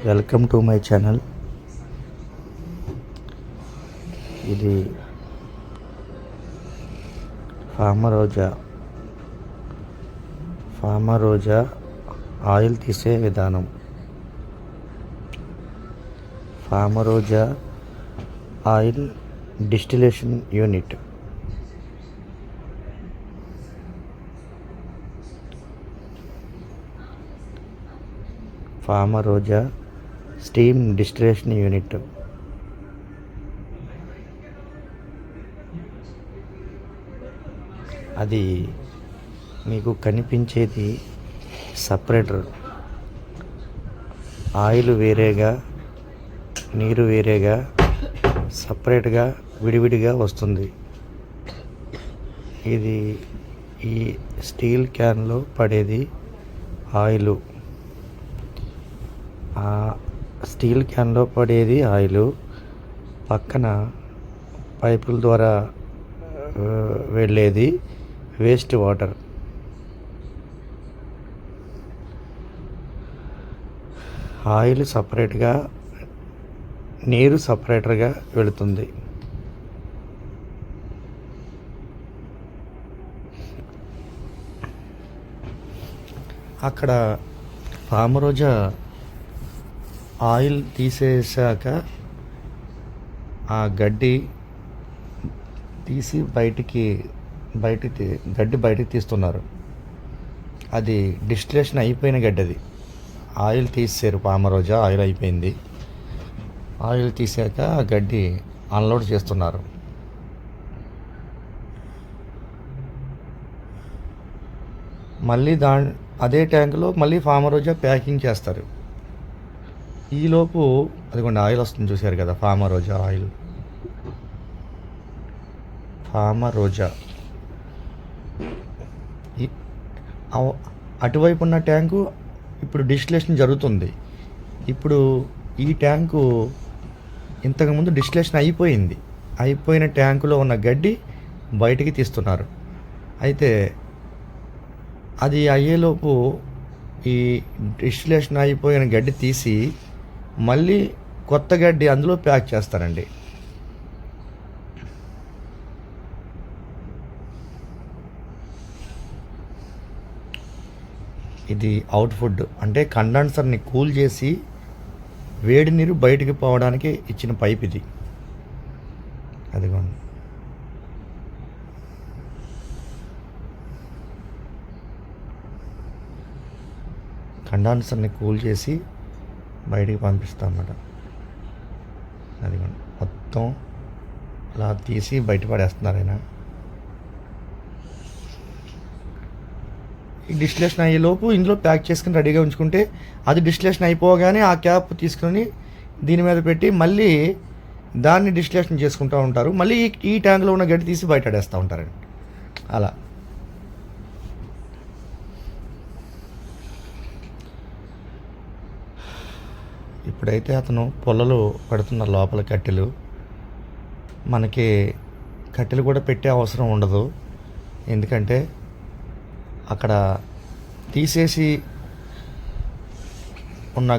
Welcome to my channel. ఇది ఫార్మరోజా oil తీసే విధానం. Palmarosa oil distillation unit. Palmarosa steam distillation unit. అది మీకు కనిపించేది సపరేటర్. ఆయిల్ వేరేగా, నీరు వేరేగా, సపరేట్గా విడివిడిగా వస్తుంది. ఇది ఈ స్టీల్ క్యాన్లో పడేది ఆయిలు. ఆ స్టీల్ క్యాన్లో పడేది ఆయిలు. పక్కన పైపుల ద్వారా వెళ్ళేది వేస్ట్ వాటర్. ఆయిల్ సపరేట్గా, నీరు సపరేటర్గా వెళుతుంది. అక్కడ ఫార్మరోజా ఆయిల్ తీసేసాక ఆ గడ్డి తీసి గడ్డి బయటికి తీస్తున్నారు. అది డిస్టిలేషన్ అయిపోయిన గడ్డి. అది ఆయిల్ తీసేసారు. ఫార్మరోజా ఆయిల్ అయిపోయింది. ఆయిల్ తీసాక ఆ గడ్డి అన్లోడ్ చేస్తున్నారు. మళ్ళీ అదే ట్యాంకులో మళ్ళీ ఫార్మరోజా ప్యాకింగ్ చేస్తారు. ఈలోపు అదిగోండి ఆయిల్ వస్తుంది, చూశారు కదా. ఫార్మరోజా ఆయిల్. ఫార్మరోజా అటువైపు ఉన్న ట్యాంకు ఇప్పుడు డిస్టిలేషన్ జరుగుతుంది. ఇప్పుడు ఈ ట్యాంకు ఇంతకుముందు డిస్టిలేషన్ అయిపోయిన ట్యాంకులో ఉన్న గడ్డి బయటికి తీస్తున్నారు. అయితే అది అయ్యేలోపు ఈ డిస్టిలేషన్ అయిపోయిన గడ్డి తీసి మళ్ళీ కొత్త గడ్డి అందులో ప్యాక్ చేస్తారండి. ఇది అవుట్పుట్ అంటే కండెన్సర్ని కూల్ చేసి వేడి నీరు బయటికి పోవడానికి ఇచ్చిన పైప్ ఇది. అదిగోండి. కండెన్సర్ని కూల్ చేసి బయటికి పంపిస్తామన్నమాట. అదిగోండి మొత్తం అలా తీసి బయటపడేస్తున్నారు ఆయన. ఈ డిస్టిలేషన్ అయ్యేలోపు ఇందులో ప్యాక్ చేసుకుని రెడీగా ఉంచుకుంటే అది డిస్టిలేషన్ అయిపోగానే ఆ క్యాప్ తీసుకుని దీని మీద పెట్టి మళ్ళీ దాన్ని డిస్టిలేషన్ చేసుకుంటూ ఉంటారు. మళ్ళీ ఈ ట్యాంక్లో ఉన్న గడ్డి తీసి బయటపడేస్తూ ఉంటారండి. అలా ఇప్పుడైతే అతను పొలలో పెడుతున్న లోపల కట్టెలు. మనకి కట్టెలు కూడా పెట్టే అవసరం ఉండదు, ఎందుకంటే అక్కడ తీసేసి ఉన్న